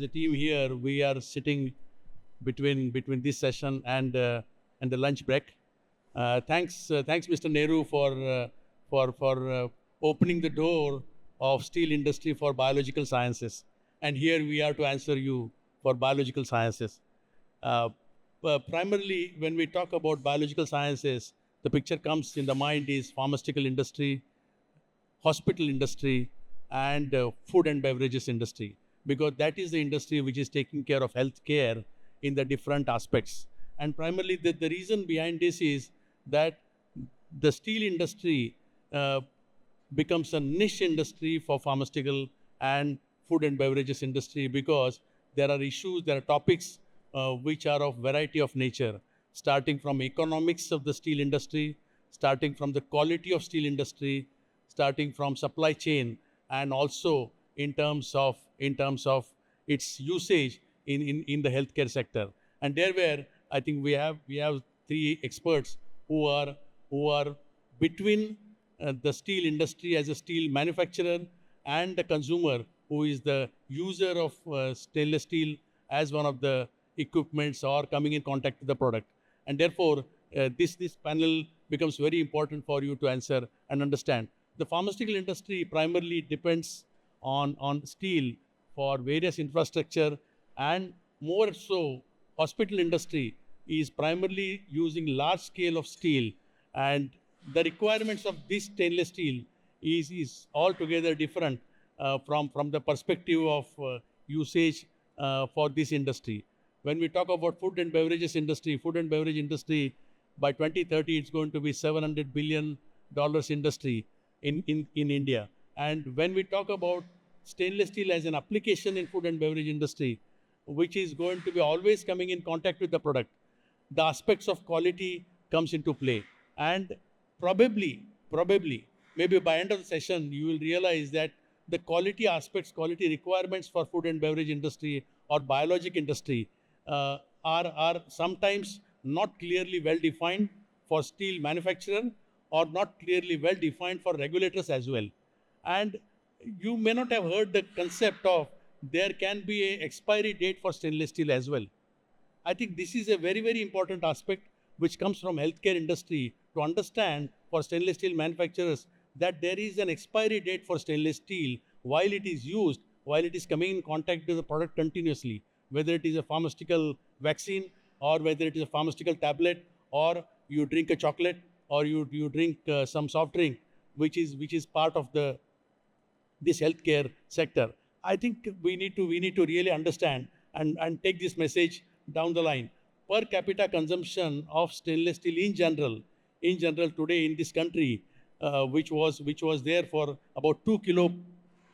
as a team here, we are sitting between this session and the lunch break. Thanks, Mr. Nehru, for opening the door of steel industry for biological sciences. And here we are to answer you for biological sciences. Uh, Primarily, when we talk about biological sciences, the picture comes in the mind is pharmaceutical industry, hospital industry, and food and beverages industry, because that is the industry which is taking care of healthcare in the different aspects. And primarily, the reason behind this is that the steel industry becomes a niche industry for pharmaceutical and food and beverages industry, because there are issues, there are topics which are of variety of nature, starting from economics of the steel industry, starting from the quality of steel industry, starting from supply chain, and also in terms of its usage in the healthcare sector. And there where I think we have three experts who are between the steel industry as a steel manufacturer and the consumer who is the user of stainless steel as one of the equipments or coming in contact with the product. And therefore, this panel becomes very important for you to answer and understand. The pharmaceutical industry primarily depends on steel for various infrastructure, and more so, hospital industry is primarily using large scale of steel, and the requirements of this stainless steel is altogether different from the perspective of usage for this industry. When we talk about food and beverages industry, food and beverage industry, by 2030, it's going to be $700 billion industry in India. And when we talk about stainless steel as an application in food and beverage industry, which is going to be always coming in contact with the product, the aspects of quality comes into play. And probably, maybe by end of the session, you will realize that the quality aspects, quality requirements for food and beverage industry or biologic industry are sometimes not clearly well defined for steel manufacturer, or not clearly well defined for regulators as well. And you may not have heard the concept of there can be a expiry date for stainless steel as well. I think this is a very, very important aspect which comes from healthcare industry to understand for stainless steel manufacturers that there is an expiry date for stainless steel while it is used, while it is coming in contact with the product continuously, whether it is a pharmaceutical vaccine, or whether it is a pharmaceutical tablet, or you drink a chocolate, or you drink some soft drink, which is part of this healthcare sector. I think we need to really understand and take this message down the line. Per capita consumption of stainless steel in general today in this country, which was there for about 2 kilo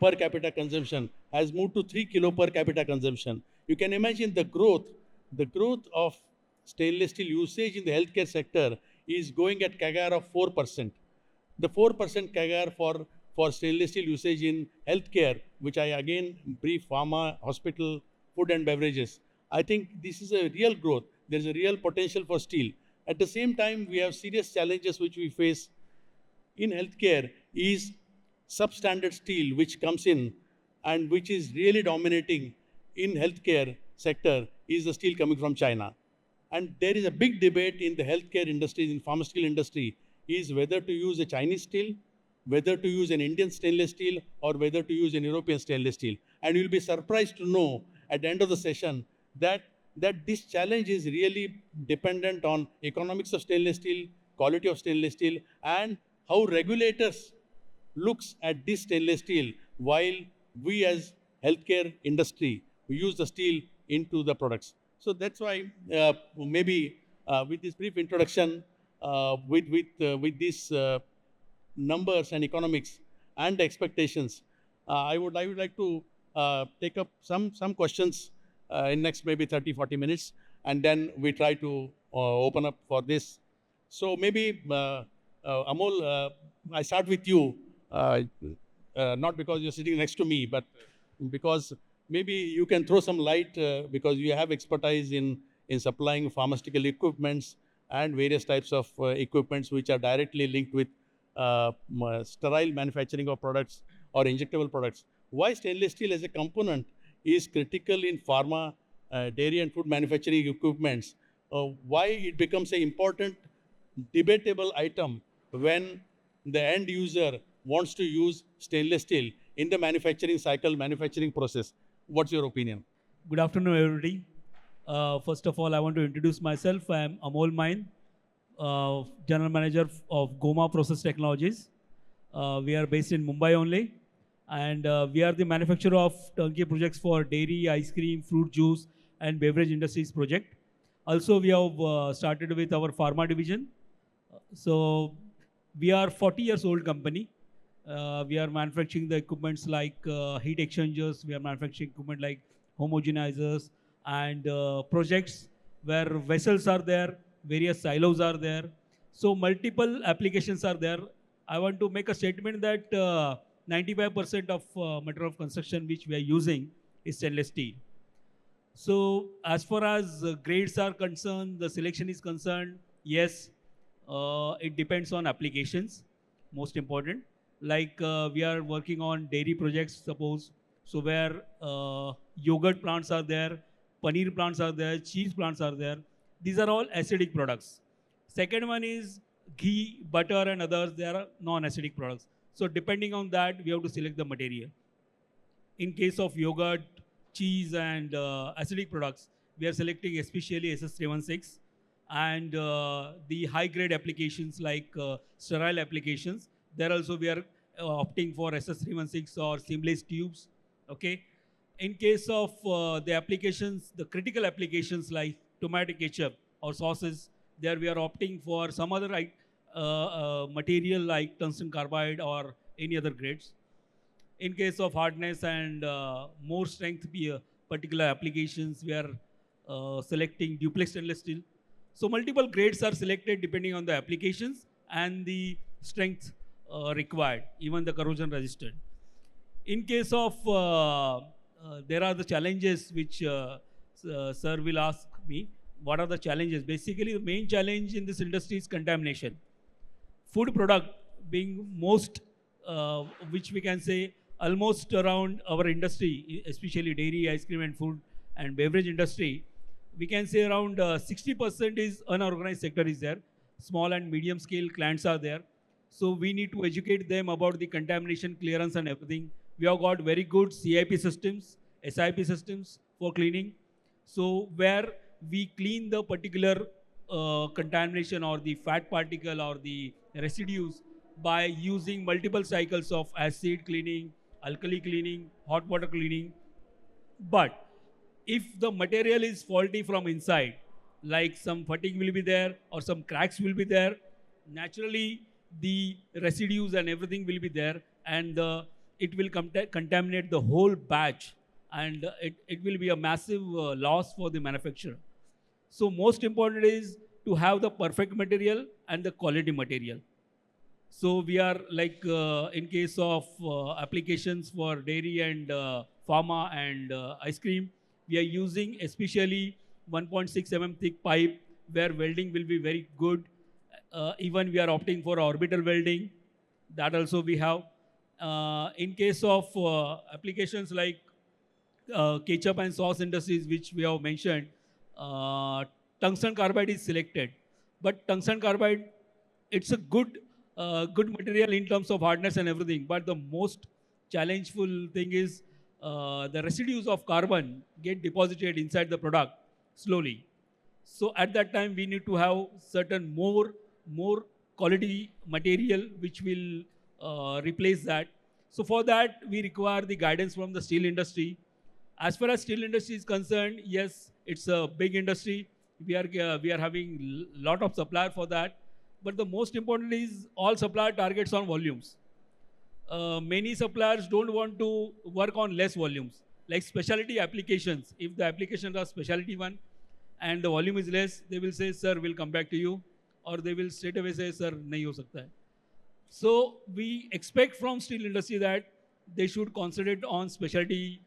per capita consumption, has moved to 3 kilo per capita consumption. You can imagine the growth of stainless steel usage in the healthcare sector is going at CAGR of 4%. The 4% CAGR for stainless steel usage in healthcare, which I again brief pharma, hospital, food and beverages. I think this is a real growth. There's a real potential for steel. At the same time, we have serious challenges which we face in healthcare is substandard steel which comes in, and which is really dominating in healthcare sector is the steel coming from China. And there is a big debate in the healthcare industry, in pharmaceutical industry, is whether to use a Chinese steel, whether to use an Indian stainless steel, or whether to use an European stainless steel. And you'll be surprised to know at the end of the session that this challenge is really dependent on economics of stainless steel, quality of stainless steel, and how regulators looks at this stainless steel while we as healthcare industry we use the steel into the products. So that's why maybe with this brief introduction, with these numbers and economics and expectations, I would like to take up some questions in next maybe 30-40 minutes, and then we try to open up for this. So maybe Amol, I start with you, not because you're sitting next to me, but because maybe you can throw some light because you have expertise in supplying pharmaceutical equipments and various types of equipments which are directly linked with sterile manufacturing of products or injectable products. Why stainless steel as a component is critical in pharma, dairy and food manufacturing equipments, why it becomes an important debatable item when the end user wants to use stainless steel in the manufacturing cycle, manufacturing process. What's your opinion? Good afternoon, everybody. First of all, I want to introduce myself. I am Amol Main, General Manager of Goma Process Technologies. We are based in Mumbai only, and we are the manufacturer of turnkey projects for dairy, ice cream, fruit juice, and beverage industries project. Also, we have started with our pharma division. So we are 40 years old company. We are manufacturing the equipments like heat exchangers. We are manufacturing equipment like homogenizers and projects where vessels are there, various silos are there. So multiple applications are there. I want to make a statement that 95% of material of construction which we are using is stainless steel. So as far as grades are concerned, the selection is concerned, yes, it depends on applications, most important. Like we are working on dairy projects, suppose, so where yogurt plants are there, paneer plants are there, cheese plants are there. These are all acidic products. Second one is ghee, butter and others, they are non-acidic products. So depending on that, we have to select the material. In case of yogurt, cheese, and acidic products, we are selecting especially SS316 and the high grade applications like sterile applications. There also we are opting for SS316 or seamless tubes. Okay. In case of the applications, the critical applications like tomato ketchup or sauces, there we are opting for some other material like tungsten carbide or any other grades. In case of hardness and more strength particular applications, we are selecting duplex stainless steel. So multiple grades are selected depending on the applications and the strength required, even the corrosion resistant. In case of, there are the challenges which sir will ask me. What are the challenges? Basically, the main challenge in this industry is contamination. Food product being most, which we can say almost around our industry, especially dairy, ice cream and food and beverage industry, we can say around 60% is unorganized sector is there. Small and medium scale clients are there. So we need to educate them about the contamination clearance and everything. We have got very good CIP systems, SIP systems for cleaning. So where we clean the particular contamination or the fat particle or the residues by using multiple cycles of acid cleaning, alkali cleaning, hot water cleaning. But if the material is faulty from inside, like some fatigue will be there or some cracks will be there, naturally the residues and everything will be there, and it will contaminate the whole batch, and it will be a massive loss for the manufacturer. So most important is to have the perfect material and the quality material. So we are like in case of applications for dairy and pharma and ice cream, we are using especially 1.6 mm thick pipe where welding will be very good. Even we are opting for orbital welding. That also we have. In case of applications like ketchup and sauce industries, which we have mentioned, tungsten carbide is selected. But tungsten carbide, it's a good material in terms of hardness and everything. But the most challengeful thing is the residues of carbon get deposited inside the product slowly. So at that time, we need to have certain more quality material which will replace that. So for that, we require the guidance from the steel industry. As far as steel industry is concerned, yes, it's a big industry. We are having lot of supplier for that. But the most important is all supplier targets on volumes. Many suppliers don't want to work on less volumes, like specialty applications. If the applications are specialty one and the volume is less, they will say, sir, we'll come back to you. Or they will straight away say, sir, nahi ho sakta hai. So we expect from steel industry that they should concentrate on specialty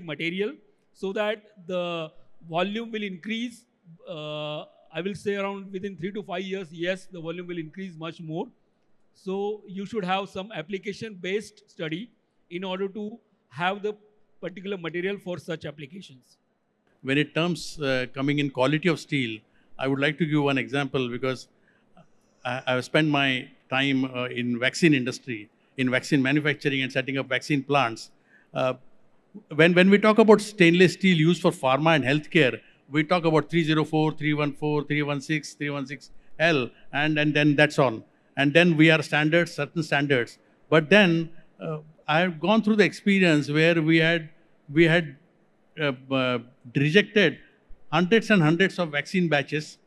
material so that the volume will increase. I will say around within 3 to 5 years, yes, the volume will increase much more. So you should have some application-based study in order to have the particular material for such applications. When it comes coming in quality of steel, I would like to give one example because I've spent my time in vaccine industry, in vaccine manufacturing and setting up vaccine plants. Uh, when we talk about stainless steel used for pharma and healthcare, we talk about 304, 314, 316, 316L, and then that's on. And then we are standards, certain standards. But then I've gone through the experience where we had rejected hundreds and hundreds of vaccine batches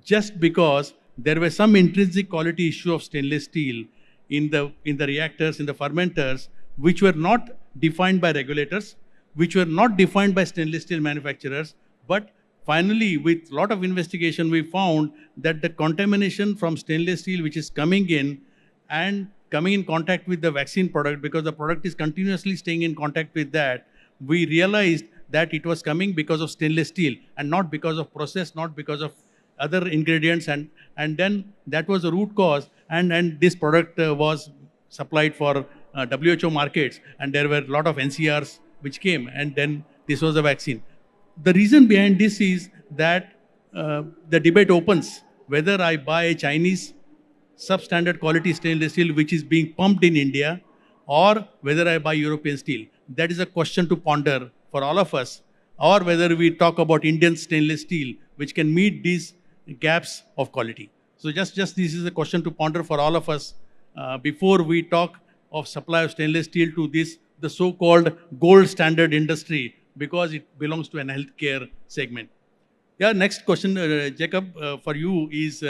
just because there was some intrinsic quality issue of stainless steel in the reactors, in the fermenters, which were not defined by regulators, which were not defined by stainless steel manufacturers. But finally, with a lot of investigation, we found that the contamination from stainless steel, which is coming in and coming in contact with the vaccine product, because the product is continuously staying in contact with that, we realized that it was coming because of stainless steel and not because of process, not because of other ingredients. And then that was the root cause. And this product was supplied for WHO markets, and there were a lot of NCRs which came, and then this was a vaccine. The reason behind this is that the debate opens whether I buy a Chinese substandard quality stainless steel which is being pumped in India, or whether I buy European steel. That is a question to ponder for all of us, or whether we talk about Indian stainless steel which can meet these gaps of quality. So just this is a question to ponder for all of us before we talk of supply of stainless steel to the so-called gold standard industry, because it belongs to an healthcare segment. Yeah, next question, Jacob, for you is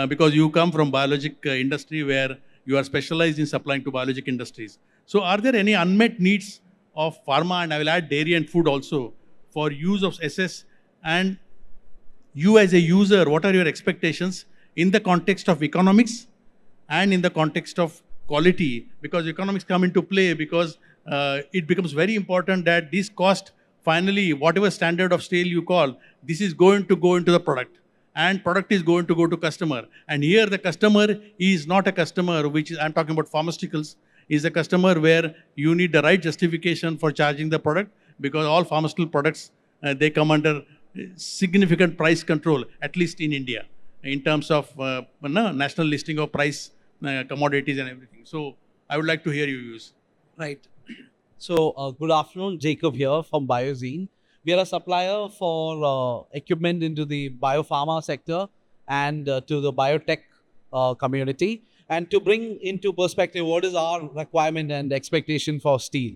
because you come from biologic industry where you are specialized in supplying to biologic industries. So are there any unmet needs of pharma, and I will add dairy and food also, for use of SS? And you as a user, what are your expectations in the context of economics and in the context of quality? Because economics come into play, because it becomes very important that this cost, finally, whatever standard of steel you call, this is going to go into the product, and product is going to go to customer. And here the customer is not a customer, which is, I'm talking about pharmaceuticals, is a customer where you need the right justification for charging the product, because all pharmaceutical products, they come under significant price control, at least in India, in terms of national listing of price, commodities and everything. So I would like to hear your views. Right. So, good afternoon, Jacob here from Biozine. We are a supplier for equipment into the biopharma sector and to the biotech community. And to bring into perspective what is our requirement and expectation for steel.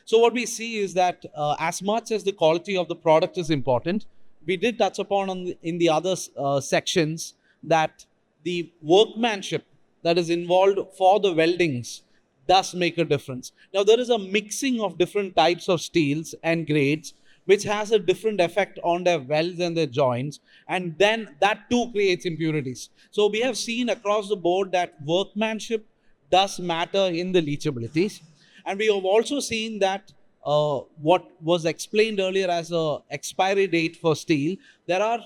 So, what we see is that as much as the quality of the product is important, we did touch upon in the other sections that the workmanship that is involved for the weldings does make a difference. Now, there is a mixing of different types of steels and grades, which has a different effect on their welds and their joints, and then that too creates impurities. So we have seen across the board that workmanship does matter in the leachabilities, and we have also seen that what was explained earlier as a expiry date for steel, there are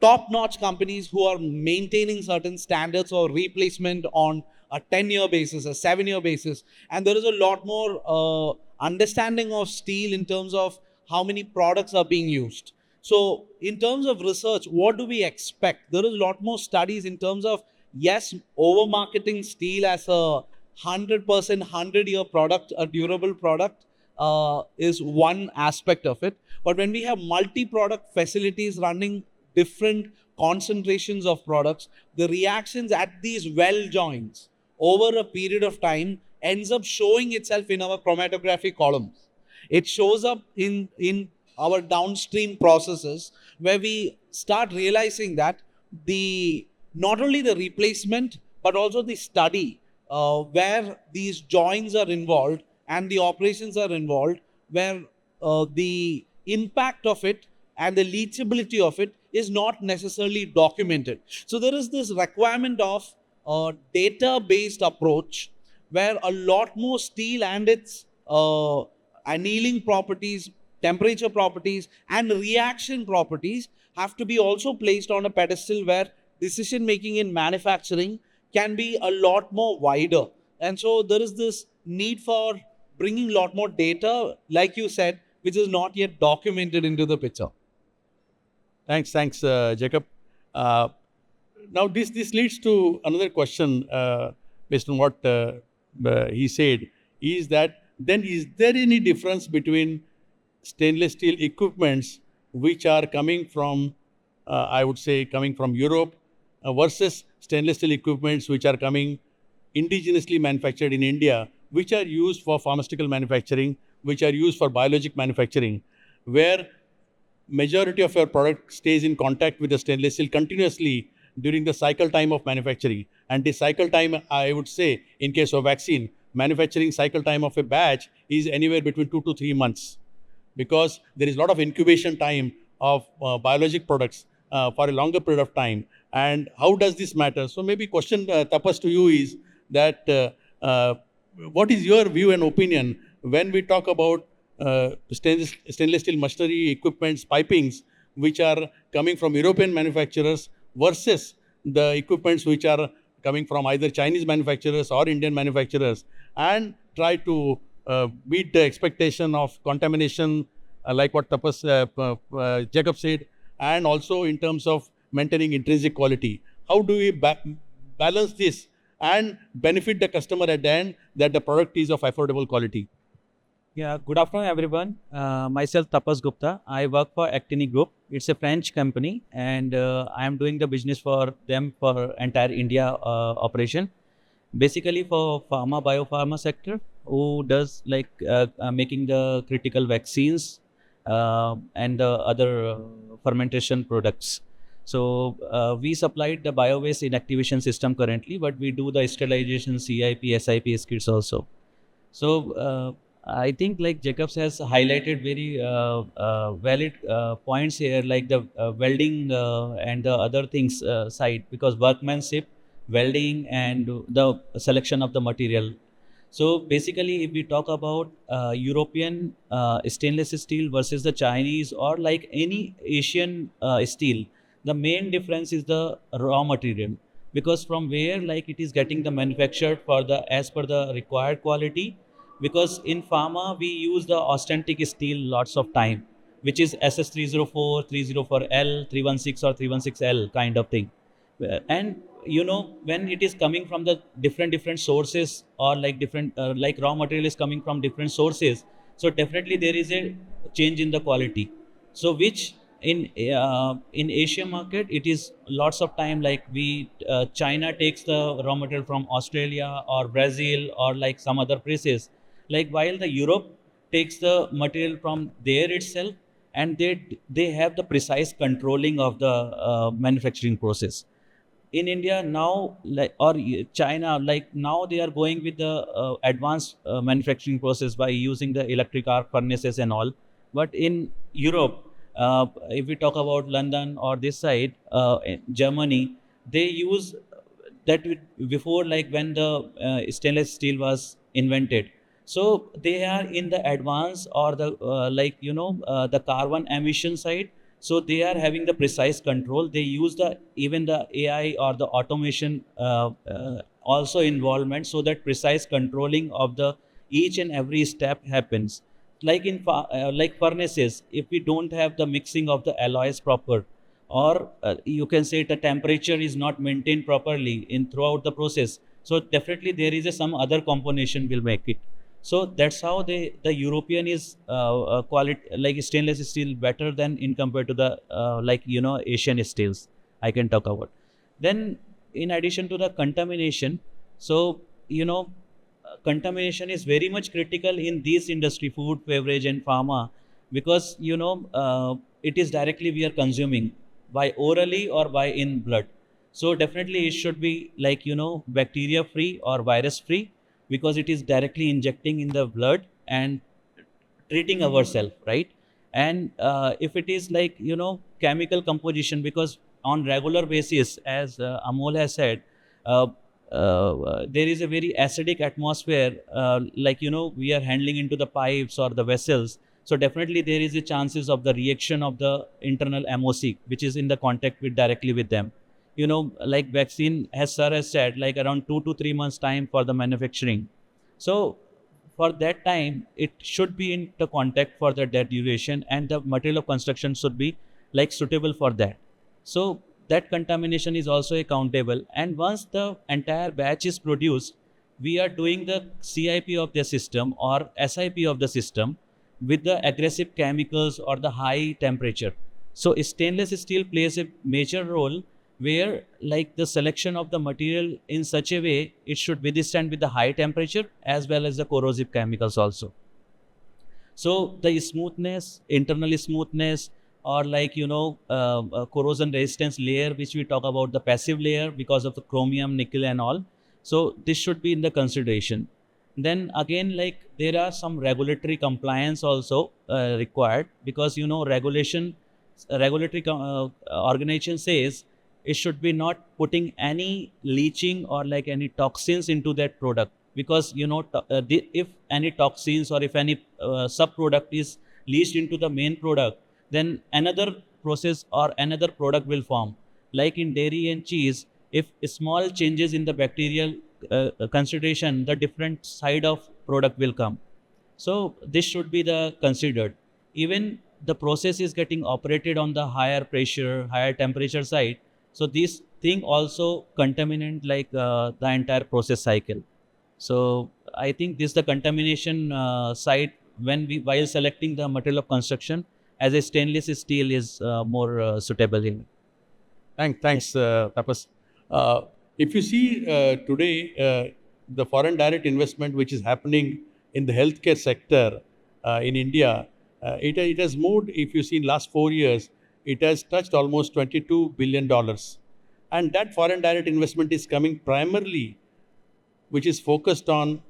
top-notch companies who are maintaining certain standards or replacement on a 10-year basis, a 7-year basis. And there is a lot more understanding of steel in terms of how many products are being used. So in terms of research, what do we expect? There is a lot more studies in terms of, yes, over-marketing steel as a 100%, 100-year product, a durable product, is one aspect of it. But when we have multi-product facilities running different concentrations of products, the reactions at these well joints over a period of time ends up showing itself in our chromatography columns. It shows up in our downstream processes, where we start realizing that not only the replacement, but also the study where these joints are involved and the operations are involved, where the impact of it and the leachability of it is not necessarily documented. So there is this requirement of a data-based approach, where a lot more steel and its annealing properties, temperature properties, and reaction properties have to be also placed on a pedestal, where decision-making in manufacturing can be a lot more wider. And so there is this need for bringing a lot more data, like you said, which is not yet documented into the picture. Thanks, Jacob. Uh, Now, this leads to another question based on what he said, is that then is there any difference between stainless steel equipments which are coming from, I would say, coming from Europe versus stainless steel equipments which are coming indigenously manufactured in India, which are used for pharmaceutical manufacturing, which are used for biologic manufacturing, where majority of your product stays in contact with the stainless steel continuously during the cycle time of manufacturing. And the cycle time, I would say, in case of vaccine, manufacturing cycle time of a batch is anywhere between 2 to 3 months, because there is a lot of incubation time of biologic products for a longer period of time. And how does this matter? So maybe question, Tapas, to you is that what is your view and opinion when we talk about stainless steel machinery, equipments, pipings, which are coming from European manufacturers versus the equipments which are coming from either Chinese manufacturers or Indian manufacturers, and try to meet the expectation of contamination, like what Tapas, Jacob said, and also in terms of maintaining intrinsic quality. How do we balance this and benefit the customer at the end that the product is of affordable quality? Yeah, good afternoon, everyone. Myself, Tapas Gupta. I work for Actini Group. It's a French company, and I am doing the business for them for entire India operation. Basically, for biopharma sector, who does like making the critical vaccines and the other fermentation products. So we supplied the bio-waste inactivation system currently, but we do the sterilization, CIP, SIP kits also. So I think like Jacobs has highlighted very valid points here, like the welding and the other things side, because workmanship, welding, and the selection of the material. So basically, if we talk about European stainless steel versus the Chinese or like any Asian steel, the main difference is the raw material, because from where like it is getting the manufactured for the as per the required quality. Because in pharma we use the authentic steel lots of time, which is SS304, 304L, 316 or 316L kind of thing. And you know, when it is coming from the different sources, or like different like raw material is coming from different sources, so definitely there is a change in the quality. So which in Asia market it is lots of time, like we China takes the raw material from Australia or Brazil or like some other places, like while the Europe takes the material from there itself, and they have the precise controlling of the manufacturing process. In India now, like or China, like now they are going with the advanced manufacturing process by using the electric arc furnaces and all. But in Europe, if we talk about London or this side, Germany, they use that before, like when the stainless steel was invented. So they are in the advance or the like the carbon emission side. So they are having the precise control. They use the even the AI or the automation also involvement, so that precise controlling of the each and every step happens. Like in like furnaces, if we don't have the mixing of the alloys proper, or you can say the temperature is not maintained properly in throughout the process, so definitely there is some other combination will make it. So that's how the European is quality, like stainless steel better than in compared to the Asian steels I can talk about. Then in addition to the contamination, so contamination is very much critical in this industry, food, beverage, and pharma, because it is directly we are consuming by orally or by in blood. So definitely it should be like bacteria free or virus free, because it is directly injecting in the blood and treating ourselves, right? And if it is like chemical composition, because on regular basis, as Amol has said, uh, there is a very acidic atmosphere, like we are handling into the pipes or the vessels. So definitely there is a chances of the reaction of the internal MOC, which is in the contact with directly with them. Like vaccine, as sir has said, like around 2 to 3 months time for the manufacturing. So for that time, it should be in the contact for that duration, and the material of construction should be like suitable for that. So that contamination is also accountable. And once the entire batch is produced, we are doing the CIP of the system or SIP of the system with the aggressive chemicals or the high temperature. So stainless steel plays a major role where like the selection of the material in such a way it should withstand with the high temperature as well as the corrosive chemicals also. So the smoothness, internal smoothness, or like corrosion resistance layer, which we talk about the passive layer because of the chromium, nickel, and all. So this should be in the consideration. Then again, like there are some regulatory compliance also required, because regulatory organization says it should be not putting any leaching or like any toxins into that product, because if any toxins or if any sub product is leached into the main product, then another process or another product will form. Like in dairy and cheese, if small changes in the bacterial consideration, the different side of product will come. So this should be the considered. Even the process is getting operated on the higher pressure, higher temperature side. So this thing also contaminate like the entire process cycle. So I think this the contamination side when we while selecting the material of construction as a stainless steel is more suitable in. Thanks, Tapas. If you see today, the foreign direct investment which is happening in the healthcare sector in India, it has moved. If you see in last 4 years, it has touched almost $22 billion, and that foreign direct investment is coming primarily, which is focused on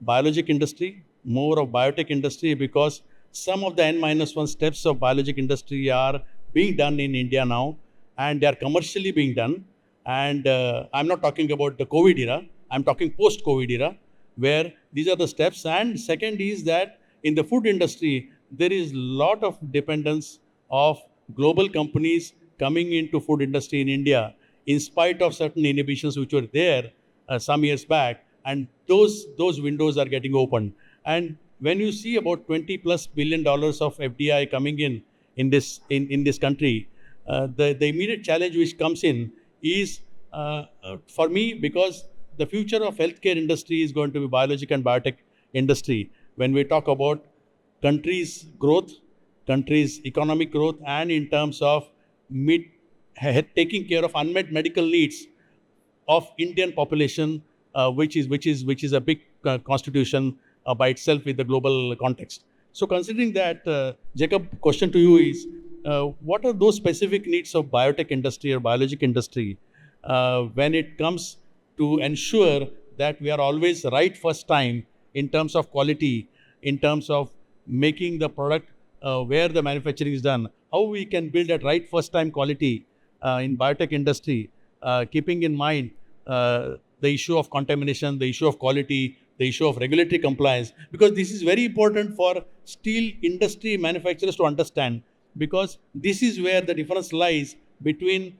biologic industry, more of biotech industry, because some of the N-1 steps of biologic industry are being done in India now, and they are commercially being done. And I'm not talking about the COVID era, I'm talking post-COVID era, where these are the steps. And second is that in the food industry, there is a lot of dependence of global companies coming into food industry in India, in spite of certain inhibitions which were there some years back, and those windows are getting opened. And when you see about $20+ billion of FDI coming in this country, the immediate challenge which comes in is for me, because the future of healthcare industry is going to be biologic and biotech industry. When we talk about countries' growth, countries' economic growth, and in terms of taking care of unmet medical needs of Indian population, which is a big constitution by itself with the global context. So considering that, Jacob, question to you is, what are those specific needs of biotech industry or biologic industry when it comes to ensure that we are always right first time in terms of quality, in terms of making the product where the manufacturing is done, how we can build that right first time quality in biotech industry, keeping in mind the issue of contamination, the issue of quality, the issue of regulatory compliance, because this is very important for steel industry manufacturers to understand, because this is where the difference lies between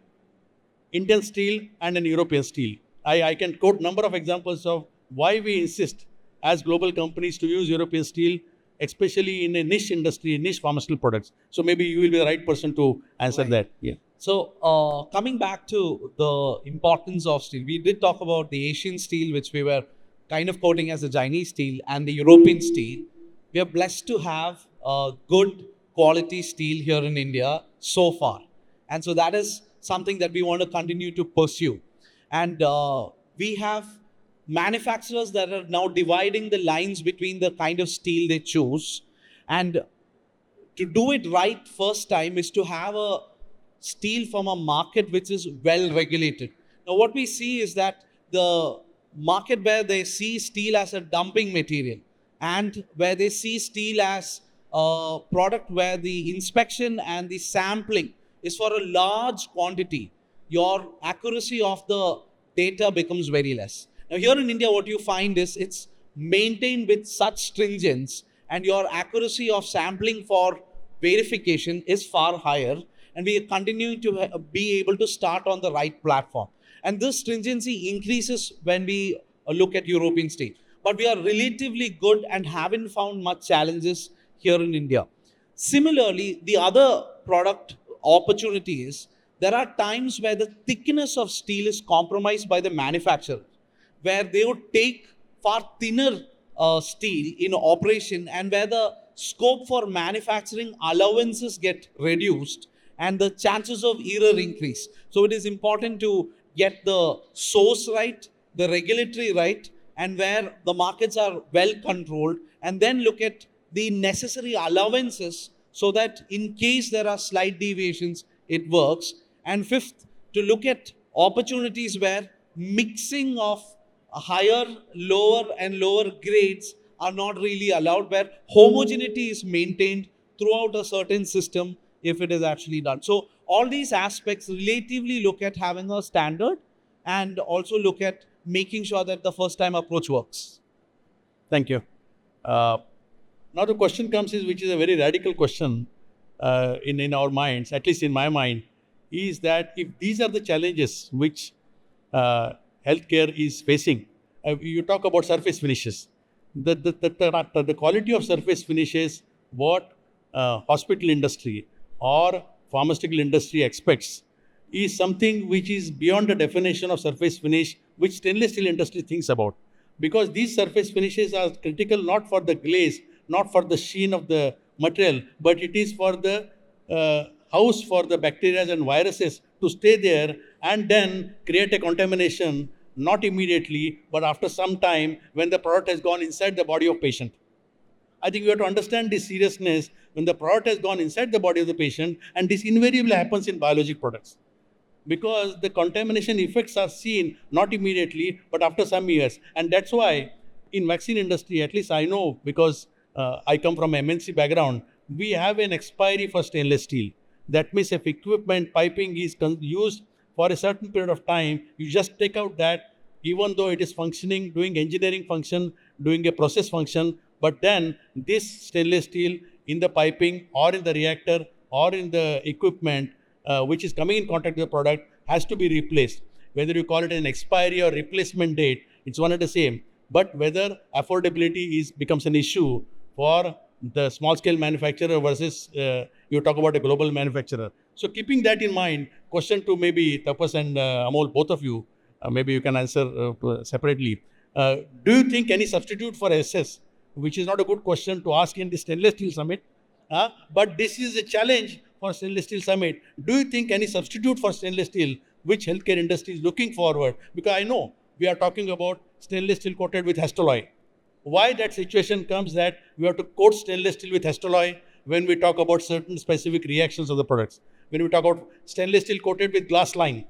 Indian steel and an European steel. I can quote number of examples of why we insist as global companies to use European steel, especially in a niche industry, niche pharmaceutical products. So maybe you will be the right person to answer that. Yeah. So coming back to the importance of steel, we did talk about the Asian steel, which we were kind of quoting as the Chinese steel, and the European steel. We are blessed to have good quality steel here in India so far. And so that is something that we want to continue to pursue. And we have manufacturers that are now dividing the lines between the kind of steel they choose. And to do it right first time is to have a steel from a market which is well regulated. Now what we see is that the market where they see steel as a dumping material, and where they see steel as a product where the inspection and the sampling is for a large quantity, your accuracy of the data becomes very less. Now here in India, what you find is it's maintained with such stringence, and your accuracy of sampling for verification is far higher, and we are continuing to be able to start on the right platform. And this stringency increases when we look at European steel. but we are relatively good and haven't found much challenges here in India. Similarly, the other product opportunity is there are times where the thickness of steel is compromised by the manufacturer, where they would take far thinner steel in operation, and where the scope for manufacturing allowances get reduced and the chances of error increase. So it is important to get the source right, the regulatory right, and where the markets are well controlled, and then look at the necessary allowances so that in case there are slight deviations, it works. And fifth, to look at opportunities where mixing of higher, lower, and lower grades are not really allowed, where homogeneity is maintained throughout a certain system if it is actually done. So all these aspects relatively look at having a standard and also look at making sure that the first time approach works. Thank you. Now the question comes is, which is a very radical question in our minds, at least in my mind, is that if these are the challenges which healthcare is facing, you talk about surface finishes. The quality of surface finishes, what hospital industry or pharmaceutical industry expects, is something which is beyond the definition of surface finish which stainless steel industry thinks about. Because these surface finishes are critical not for the glaze, not for the sheen of the material, but it is for the house for the bacteria and viruses to stay there and then create a contamination, not immediately, but after some time when the product has gone inside the body of patient. I think we have to understand this seriousness when the product has gone inside the body of the patient, and this invariably happens in biologic products. Because the contamination effects are seen not immediately, but after some years. And that's why in vaccine industry, at least I know, because I come from MNC background, we have an expiry for stainless steel. That means if equipment piping is used for a certain period of time, you just take out that, even though it is functioning, doing engineering function, doing a process function, but then this stainless steel in the piping or in the reactor or in the equipment which is coming in contact with the product has to be replaced. Whether you call it an expiry or replacement date, it's one and the same. But whether affordability becomes an issue for the small scale manufacturer versus you talk about a global manufacturer. So keeping that in mind, question to maybe Tapas and Amol, both of you, maybe you can answer separately. Do you think any substitute for SS, which is not a good question to ask in the stainless steel summit, but this is a challenge for stainless steel summit. Do you think any substitute for stainless steel, which healthcare industry is looking forward? Because I know we are talking about stainless steel coated with Hastoloi. Why that situation comes that we have to coat stainless steel with Hastoloi when we talk about certain specific reactions of the products? When we talk about stainless steel coated with glass line,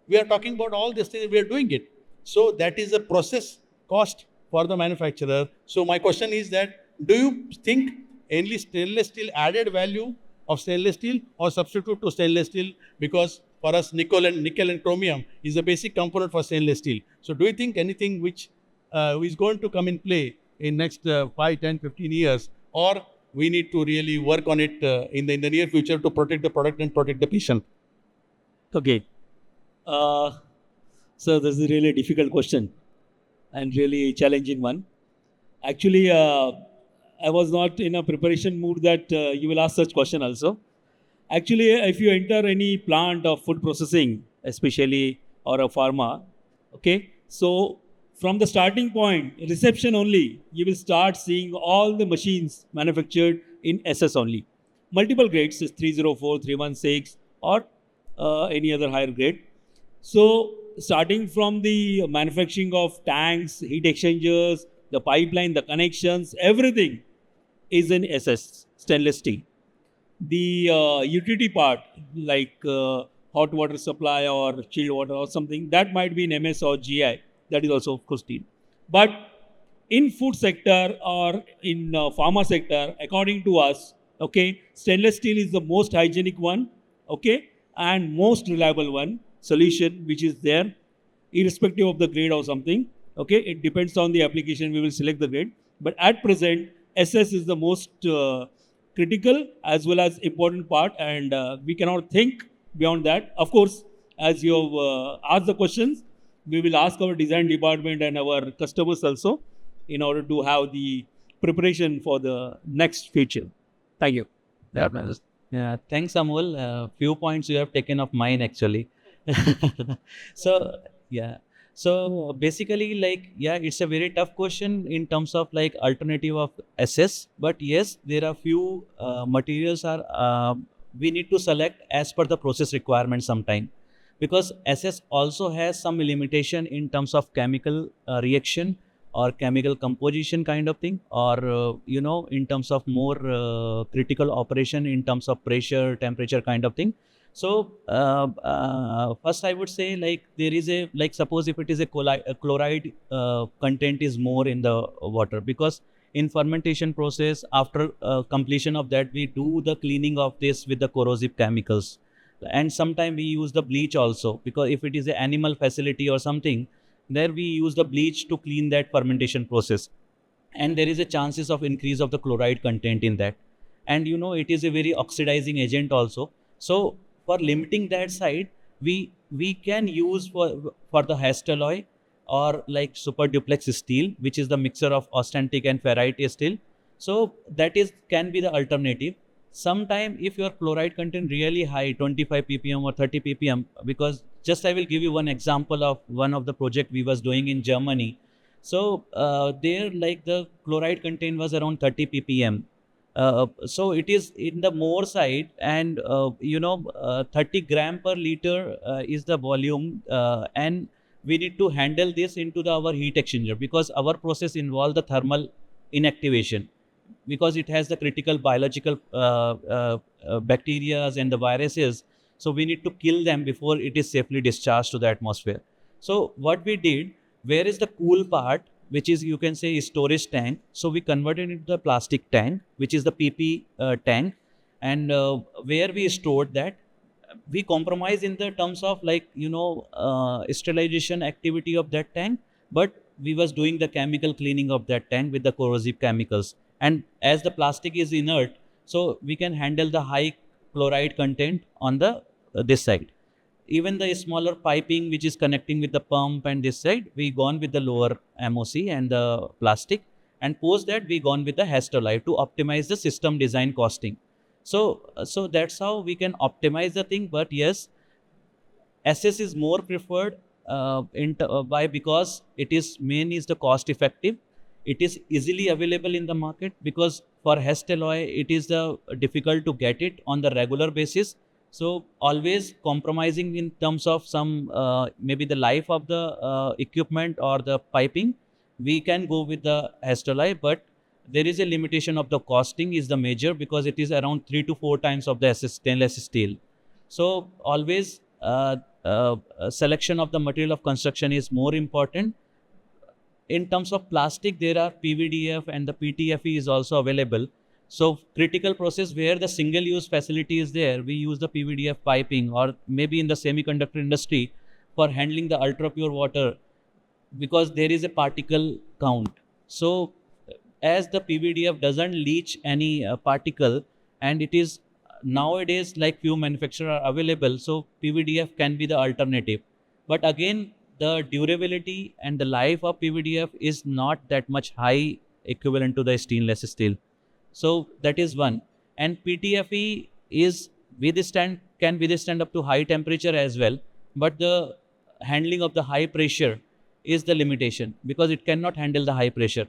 we are talking about all these things, we are doing it. So that is a process cost for the manufacturer. So my question is that, do you think only stainless steel added value of stainless steel or substitute to stainless steel? Because for us, nickel and chromium is a basic component for stainless steel. So do you think anything which is going to come in play in next 5, 10, 15 years, or we need to really work on it in the near future to protect the product and protect the patient? Okay. So this is a really difficult question and really challenging one. Actually, I was not in a preparation mood that you will ask such question also. Actually, if you enter any plant of food processing, especially, or a pharma, okay, so from the starting point, reception only, you will start seeing all the machines manufactured in SS only. Multiple grades is 304, 316, or any other higher grade. So starting from the manufacturing of tanks, heat exchangers, the pipeline, the connections, everything is in SS, stainless steel. The utility part, like hot water supply or chilled water or something, that might be in MS or GI. That is also, of course, steel. But in food sector or in pharma sector, according to us, okay, stainless steel is the most hygienic one, okay, and most reliable one solution which is there, irrespective of the grade or something. Okay, it depends on the application. We will select the grade. But at present, SS is the most critical as well as important part, and we cannot think beyond that. Of course, as you have asked the questions, we will ask our design department and our customers also in order to have the preparation for the next feature. Thank you. Yeah, thanks, Amol. Few points you have taken of mine actually. So yeah, so basically, like, yeah, it's a very tough question in terms of like alternative of SS. But yes, there are few materials are we need to select as per the process requirement sometime, because SS also has some limitation in terms of chemical reaction or chemical composition kind of thing, or in terms of more critical operation in terms of pressure, temperature kind of thing. So first I would say, like, there is a, like, suppose if it is a chloride content is more in the water, because in fermentation process, after completion of that, we do the cleaning of this with the corrosive chemicals, and sometimes we use the bleach also, because if it is an animal facility or something, there we use the bleach to clean that fermentation process, and there is a chances of increase of the chloride content in that, and it is a very oxidizing agent also. So for limiting that side, we can use for the Hastelloy, or like super duplex steel, which is the mixture of austenitic and ferrite steel. So that is can be the alternative. Sometime if your chloride content really high, 25 ppm or 30 ppm, because just I will give you one example of one of the project we was doing in Germany. So there, like, the chloride content was around 30 ppm. So it is in the more side, and 30 gram per liter is the volume, and we need to handle this into our heat exchanger, because our process involve the thermal inactivation, because it has the critical biological bacteria and the viruses. So we need to kill them before it is safely discharged to the atmosphere. So what we did, where is the cool part, which is, you can say, storage tank. So we converted it into the plastic tank, which is the PP tank, and where we stored that. We compromise in the terms of, like, sterilization activity of that tank, but we was doing the chemical cleaning of that tank with the corrosive chemicals. And as the plastic is inert, so we can handle the high chloride content on the this side. Even the smaller piping which is connecting with the pump and this side, we gone with the lower MOC and the plastic, and post that we gone with the Hastelloy to optimize the system design costing. So that's how we can optimize the thing. But yes, SS is more preferred why? Because it is main is the cost effective. It is easily available in the market, because for Hastelloy it is the difficult to get it on the regular basis. So always compromising in terms of some maybe the life of the equipment or the piping, we can go with the Hastelloy, but there is a limitation of the costing is the major, because it is around 3 to 4 times of the stainless steel. So always selection of the material of construction is more important. In terms of plastic, there are PVDF and the PTFE is also available. So critical process where the single use facility is there, we use the PVDF piping, or maybe in the semiconductor industry for handling the ultra pure water, because there is a particle count. So as the PVDF doesn't leach any particle, and it is nowadays like few manufacturers are available, so PVDF can be the alternative. But again, the durability and the life of PVDF is not that much high equivalent to the stainless steel. So that is one. And PTFE is can withstand up to high temperature as well, but the handling of the high pressure is the limitation, because it cannot handle the high pressure.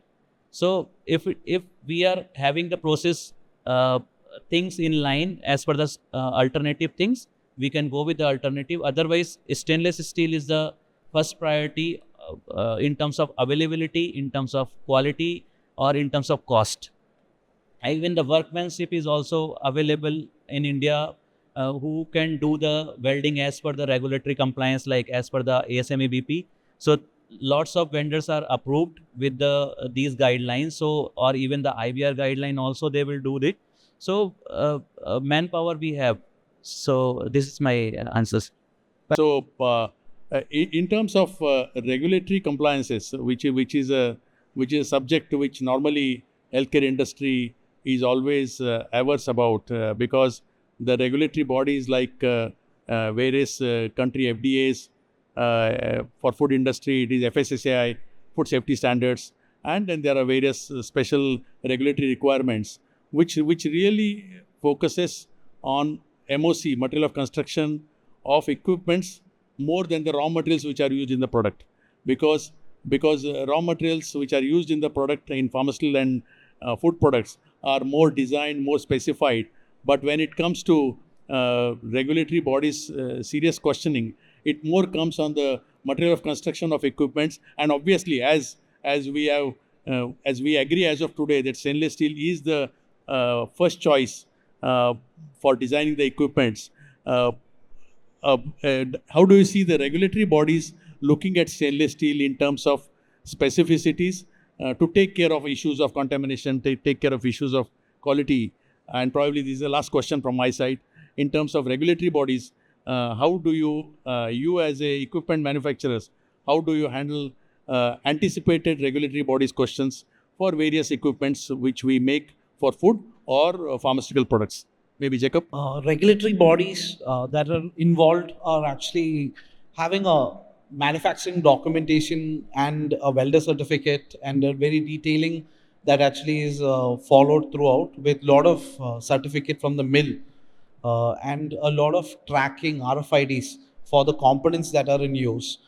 So if we are having the process things in line as per the alternative things, we can go with the alternative. Otherwise, stainless steel is the first priority in terms of availability, in terms of quality, or in terms of cost. Even the workmanship is also available in India, who can do the welding as per the regulatory compliance, like as per the ASME BP. So lots of vendors are approved with these guidelines. So, or even the IBR guideline also, they will do it. So manpower we have. So this is my answers. So, in terms of regulatory compliances, which is a subject which normally healthcare industry is always averse about, because the regulatory bodies like various country FDAs, for food industry it is FSSAI, food safety standards, and then there are various special regulatory requirements which really focuses on MOC, material of construction of equipments, more than the raw materials which are used in the product, because raw materials which are used in the product in pharmaceutical and food products are more designed, more specified. But when it comes to regulatory bodies serious questioning, it more comes on the material of construction of equipments. And obviously, as we agree as of today that stainless steel is the first choice for designing the equipments. And how do you see the regulatory bodies looking at stainless steel in terms of specificities to take care of issues of contamination, take care of issues of quality? And probably this is the last question from my side. In terms of regulatory bodies, how do you as a equipment manufacturers, how do you handle anticipated regulatory bodies questions for various equipments which we make for food or pharmaceutical products? Maybe Jacob? Regulatory bodies that are involved are actually having a manufacturing documentation and a welder certificate and a very detailing that actually is followed throughout, with a lot of certificate from the mill and a lot of tracking RFIDs for the components that are in use.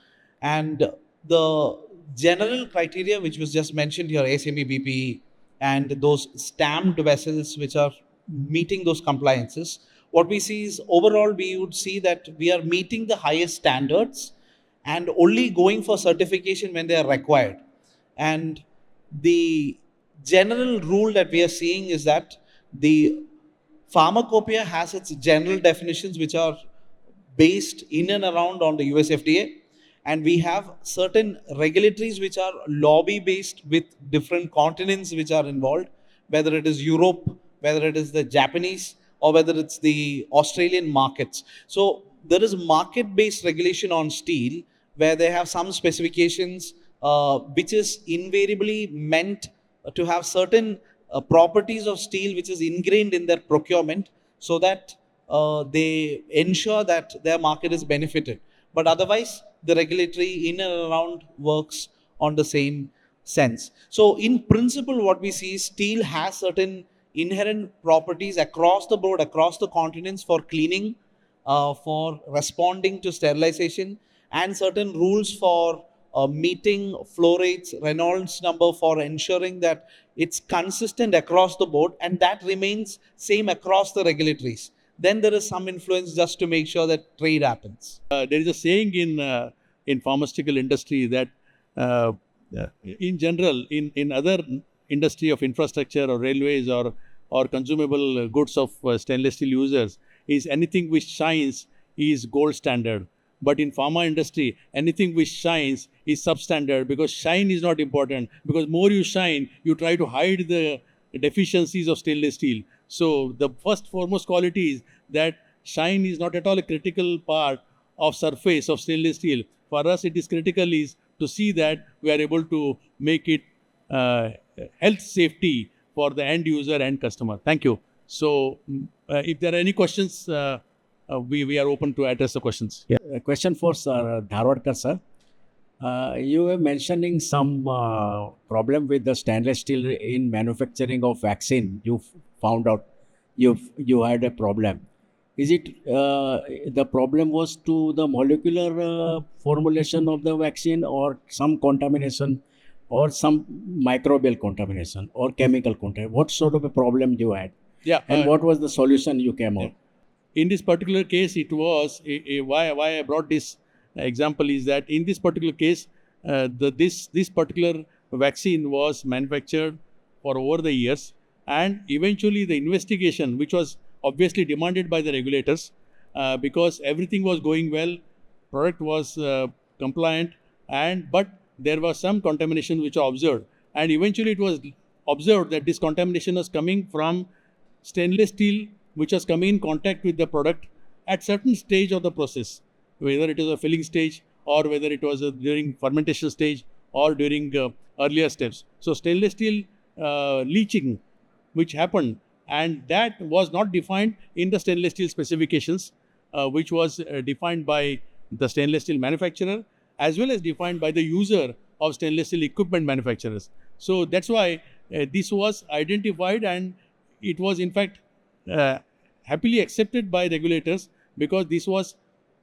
And the general criteria which was just mentioned here, ASME BPE, and those stamped vessels which are meeting those compliances, what we see is overall we would see that we are meeting the highest standards and only going for certification when they are required. And the general rule that we are seeing is that the pharmacopoeia has its general definitions which are based in and around on the US FDA, and we have certain regulatories which are lobby based with different continents which are involved, whether it is Europe, whether it is the Japanese, or whether it's the Australian markets. So there is market based regulation on steel where they have some specifications which is invariably meant to have certain properties of steel which is ingrained in their procurement, so that they ensure that their market is benefited. But otherwise, the regulatory in and around works on the same sense. So in principle, what we see is steel has certain inherent properties across the board, across the continents, for cleaning, for responding to sterilization, and certain rules for meeting flow rates, Reynolds number, for ensuring that it's consistent across the board, and that remains same across the regulatories. Then there is some influence just to make sure that trade happens. There is a saying in pharmaceutical industry that in general, in other industry of infrastructure or railways or consumable goods of stainless steel users, is anything which shines is gold standard. But in pharma industry, anything which shines is substandard, because shine is not important, because more you shine, you try to hide the deficiencies of stainless steel. So the first foremost quality is that shine is not at all a critical part of surface of stainless steel. For us, it is critical is to see that we are able to make it health safety for the end user and customer. Thank you. So if there are any questions, we are open to address the questions. Yeah. A question for Sir Dharwadkar, sir. You were mentioning some problem with the stainless steel in manufacturing of vaccine. You found out you had a problem. Is it the problem was to the molecular formulation of the vaccine, or some contamination, or some microbial contamination, or chemical contamination? What sort of a problem you had? Yeah. And what was the solution you came out? In this particular case, it was why I brought this example is that in this particular case, this particular vaccine was manufactured for over the years, and eventually the investigation, which was obviously demanded by the regulators, because everything was going well, product was compliant, but there was some contamination which was observed, and eventually it was observed that this contamination was coming from stainless steel which has come in contact with the product at certain stage of the process, whether it is a filling stage or whether it was during fermentation stage or during earlier steps. So stainless steel leaching which happened, and that was not defined in the stainless steel specifications, which was defined by the stainless steel manufacturer as well as defined by the user of stainless steel equipment manufacturers. So that's why this was identified, and it was in fact happily accepted by regulators, because this was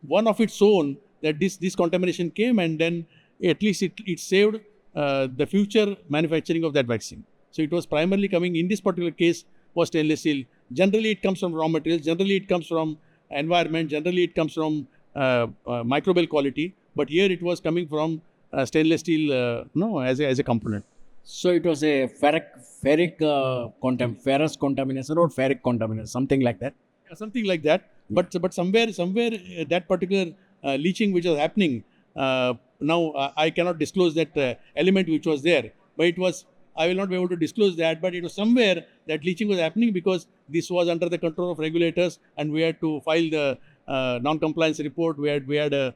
one of its own, that this contamination came, and then at least it saved the future manufacturing of that vaccine. So it was primarily coming, in this particular case, was stainless steel. Generally it comes from raw materials, generally it comes from environment, generally it comes from microbial quality, but here it was coming from stainless steel as a component. So it was a ferrous contamination or ferric contamination, something like that. Yeah, something like that. But somewhere that particular leaching which was happening, now I cannot disclose that element which was there, but it was, I will not be able to disclose that, but it was somewhere that leaching was happening, because this was under the control of regulators, and we had to file the non-compliance report. We had a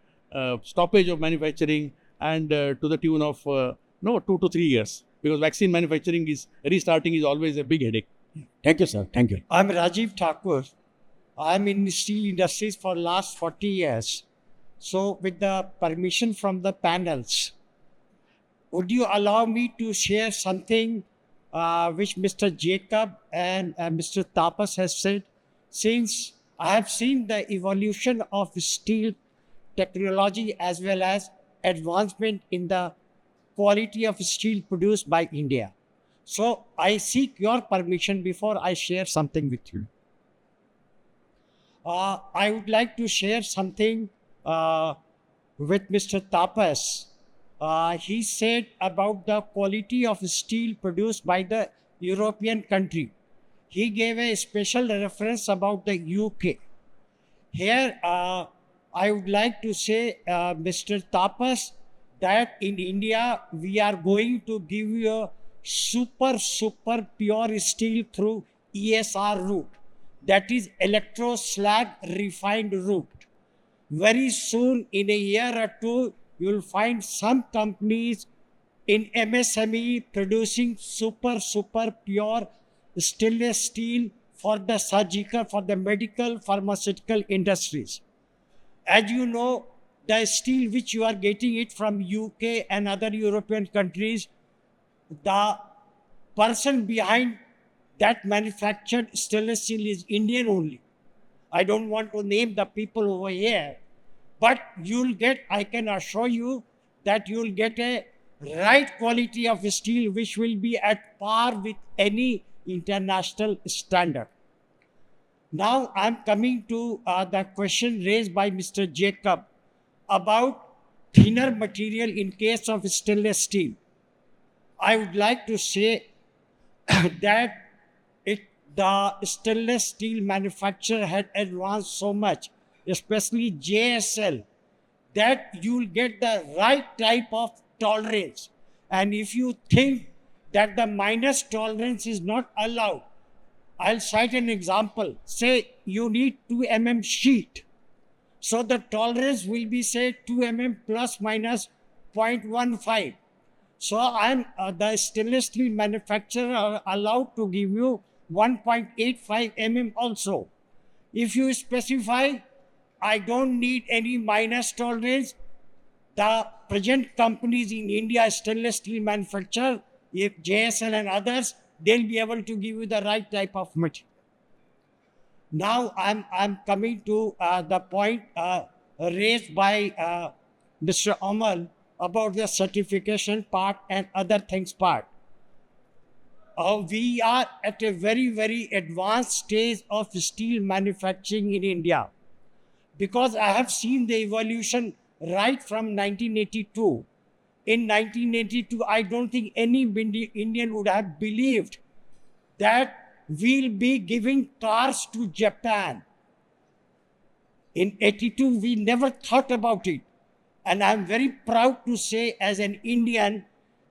stoppage of manufacturing, and to the tune of 2 to 3 years, because vaccine manufacturing restarting is always a big headache. Thank you, sir. Thank you. I'm Rajiv Thakur. I'm in the steel industries for last 40 years. So with the permission from the panels, would you allow me to share something which Mr. Jacob and Mr. Tapas has said? Since I have seen the evolution of steel technology as well as advancement in the quality of steel produced by India. So I seek your permission before I share something with you. I would like to share something with Mr. Tapas. He said about the quality of steel produced by the European country. He gave a special reference about the UK. Here, I would like to say, Mr. Tapas, that in India, we are going to give you a super pure steel through ESR route. That is electro slag refined route. Very soon, in a year or two, you will find some companies in MSME producing super pure stainless steel for the surgical, for the medical, pharmaceutical industries. As you know, the steel which you are getting it from UK and other European countries, the person behind that manufactured stainless steel is Indian only. I don't want to name the people over here, but you'll get, I can assure you that you'll get a right quality of steel which will be at par with any international standard. Now I'm coming to the question raised by Mr. Jacob about thinner material in case of stainless steel. I would like to say that the stainless steel manufacturer had advanced so much, especially JSL, that you will get the right type of tolerance. And if you think that the minus tolerance is not allowed, I'll cite an example. Say you need 2 mm sheet. So the tolerance will be, say, 2 mm plus minus 0.15. So the stainless steel manufacturer are allowed to give you 1.85 mm also. If you specify, I don't need any minus tolerance, the present companies in India, stainless steel manufacturer, if JSL and others, they'll be able to give you the right type of material. Now I'm coming to the point raised by Mr. Amal about the certification part and other things part. We are at a very advanced stage of steel manufacturing in India, because I have seen the evolution right from 1982. In 1982, I don't think any Indian would have believed that we'll be giving cars to Japan. In 82, we never thought about it. And I'm very proud to say as an Indian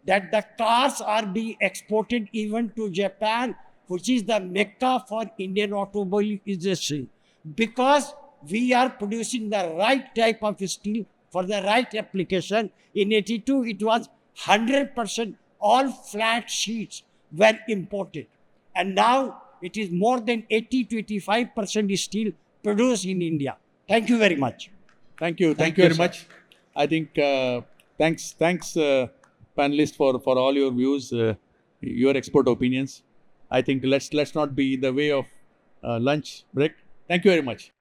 that the cars are being exported even to Japan, which is the mecca for Indian automobile industry, because we are producing the right type of steel for the right application. In 82, it was 100% all flat sheets were imported. And now it is more than 80 to 85% steel produced in India. Thank you very much. Thank you very much. I think thanks panelists for all your views, your expert opinions. I think let's not be in the way of lunch break. Thank you very much.